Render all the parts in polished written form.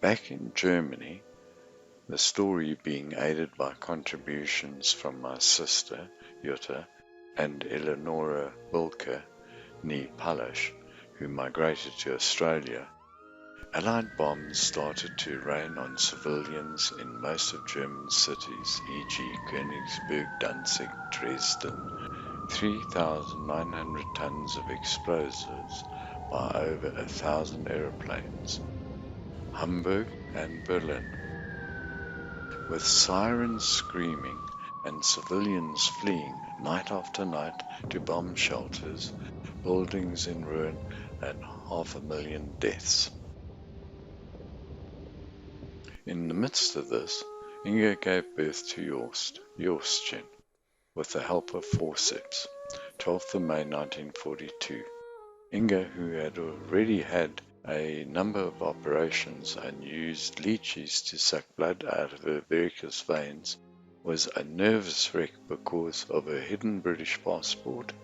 Back in Germany, the story being aided by contributions from my sister, Jutta, and Eleonora Wilke, née Palasch, who migrated to Australia, Allied bombs started to rain on civilians in most of German cities, e.g. Königsberg, Danzig, Dresden, 3,900 tons of explosives by over 1,000 aeroplanes, Hamburg and Berlin. With sirens screaming and civilians fleeing night after night to bomb shelters, buildings in ruin, and 500,000 deaths. In the midst of this, Inga gave birth to Jost, with the help of forceps, 12th of May 1942. Inga, who had already had a number of operations and used leeches to suck blood out of her varicose veins, was a nervous wreck because of her hidden British passport,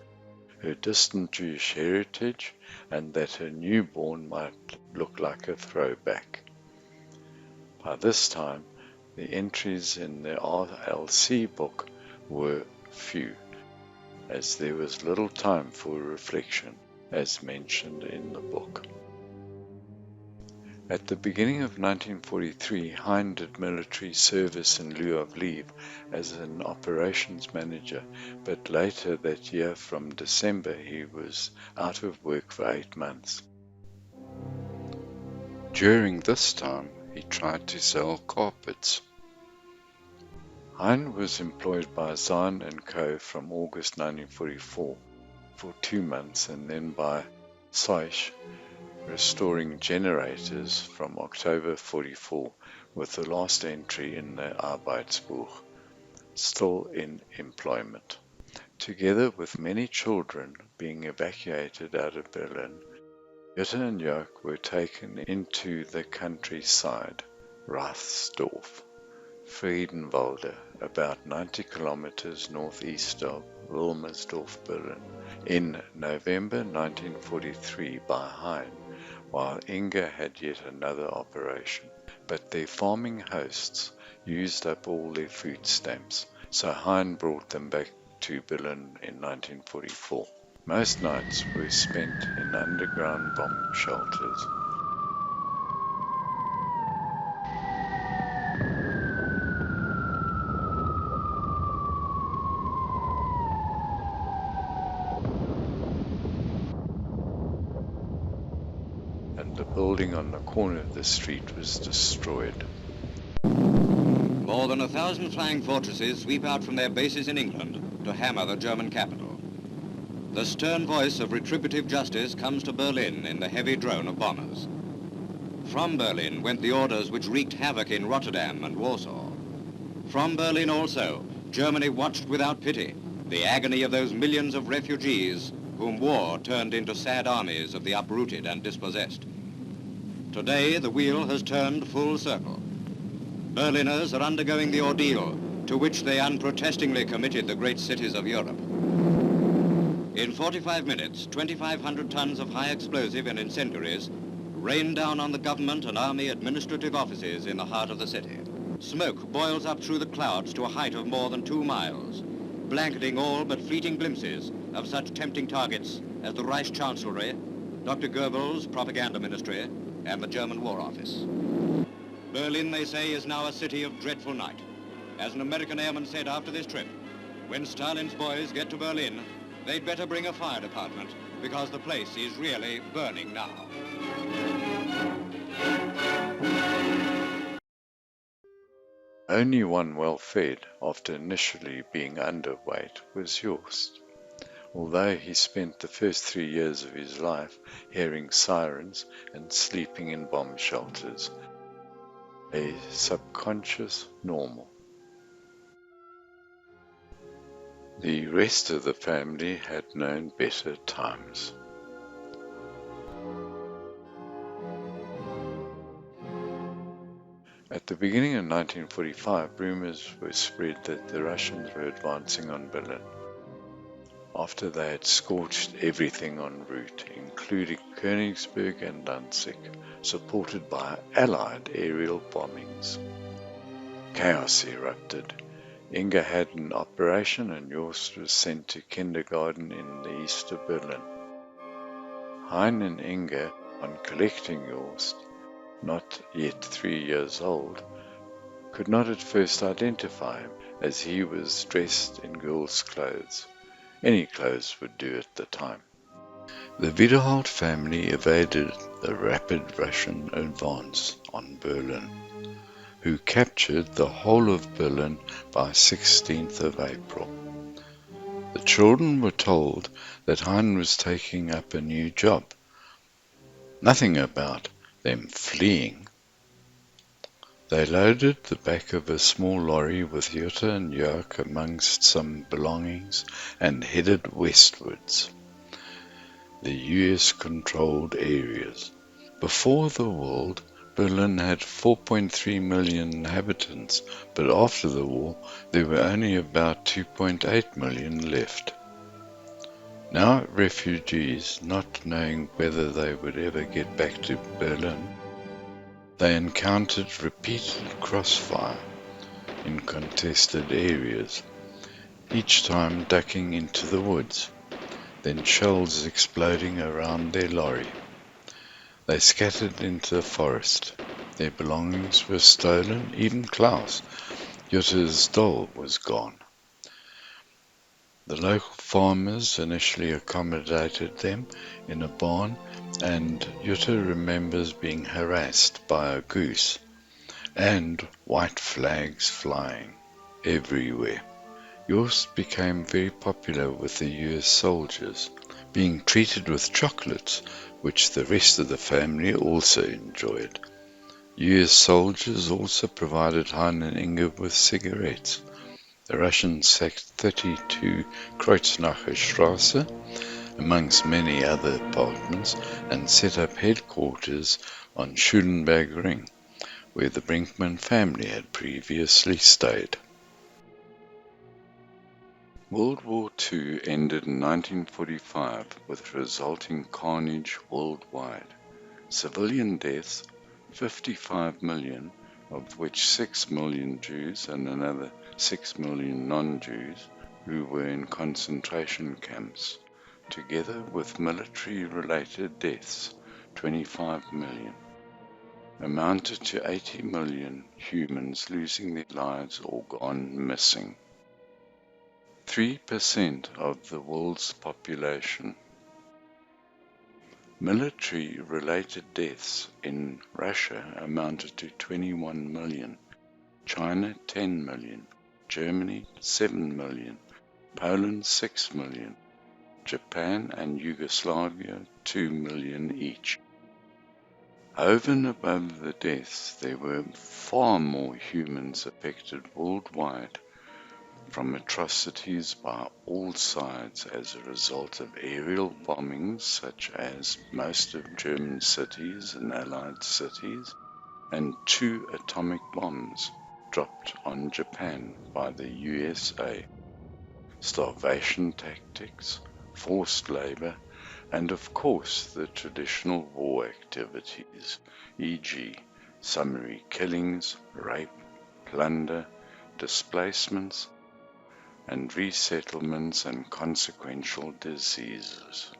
her distant Jewish heritage, and that her newborn might look like a throwback. By this time, the entries in the RLC book were few, as there was little time for reflection, as mentioned in the book. At the beginning of 1943, Hein did military service in lieu of leave as an operations manager, but later that year, from December, he was out of work for 8 months. During this time, he tried to sell carpets. Hein was employed by Zahn & Co. from August 1944 for 2 months, and then by Seuch restoring generators from October 44, with the last entry in the Arbeitsbuch, still in employment. Together with many children being evacuated out of Berlin, Jutta and Jörg were taken into the countryside, Rathsdorf, Friedenwalde, about 90 kilometers northeast of Wilmersdorf, Berlin, in November 1943 by Hein, while Inga had yet another operation. But their farming hosts used up all their food stamps, so Hein brought them back to Berlin in 1944. Most nights were spent in underground bomb shelters. And the building on the corner of the street was destroyed. More than 1,000 flying fortresses sweep out from their bases in England to hammer the German capital. The stern voice of retributive justice comes to Berlin in the heavy drone of bombers. From Berlin went the orders which wreaked havoc in Rotterdam and Warsaw. From Berlin also, Germany watched without pity the agony of those millions of refugees whom war turned into sad armies of the uprooted and dispossessed. Today, the wheel has turned full circle. Berliners are undergoing the ordeal to which they unprotestingly committed the great cities of Europe. In 45 minutes, 2,500 tons of high explosive and incendiaries rained down on the government and army administrative offices in the heart of the city. Smoke boils up through the clouds to a height of more than 2 miles, blanketing all but fleeting glimpses of such tempting targets as the Reich Chancellery, Dr. Goebbels' propaganda ministry, and the German War Office. Berlin, they say, is now a city of dreadful night. As an American airman said after this trip, when Stalin's boys get to Berlin, they'd better bring a fire department, because the place is really burning now. Only one well-fed, after initially being underweight, was Jost. Although he spent the first 3 years of his life hearing sirens and sleeping in bomb shelters, a subconscious normal. The rest of the family had known better times. At the beginning of 1945, rumors were spread that the Russians were advancing on Berlin. after they had scorched everything en route, including Königsberg and Danzig, supported by Allied aerial bombings. Chaos erupted. Inga had an operation and Jost was sent to kindergarten in the east of Berlin. Hein and Inga, on collecting Jost, not yet 3 years old, could not at first identify him, as he was dressed in girls' clothes. Any clothes would do at the time. The Wiederhold family evaded the rapid Russian advance on Berlin, who captured the whole of Berlin by 16th of April. The children were told that Hein was taking up a new job. Nothing about them fleeing. They loaded the back of a small lorry with Jutta and Jörg amongst some belongings and headed westwards, the US-controlled areas. Before the war, Berlin had 4.3 million inhabitants, but after the war there were only about 2.8 million left. Now refugees, not knowing whether they would ever get back to Berlin, they encountered repeated crossfire in contested areas, each time ducking into the woods, then shells exploding around their lorry. They scattered into the forest. Their belongings were stolen, even Klaus, Jutta's doll, was gone. The local farmers initially accommodated them in a barn, and Jutta remembers being harassed by a goose and white flags flying everywhere. Jost became very popular with the US soldiers, being treated with chocolates, which the rest of the family also enjoyed. US soldiers also provided Hein and Inga with cigarettes. The Russians sacked 32 Kreuznacher Straße, amongst many other apartments, and set up headquarters on Schulenberg Ring, where the Brinkmann family had previously stayed. World War II ended in 1945 with resulting carnage worldwide. Civilian deaths, 55 million, of which 6 million Jews and another 6 million non-Jews who were in concentration camps, together with military-related deaths, 25 million, amounted to 80 million humans losing their lives or gone missing. 3% of the world's population. Military-related deaths in Russia amounted to 21 million, China 10 million, Germany 7 million, Poland 6 million, Japan and Yugoslavia 2 million each. Over and above the deaths, there were far more humans affected worldwide from atrocities by all sides as a result of aerial bombings such as most of German cities and Allied cities, and 2 atomic bombs dropped on Japan by the USA, starvation tactics, forced labor, and of course the traditional war activities, e.g. summary killings, rape, plunder, displacements, and resettlements and consequential diseases.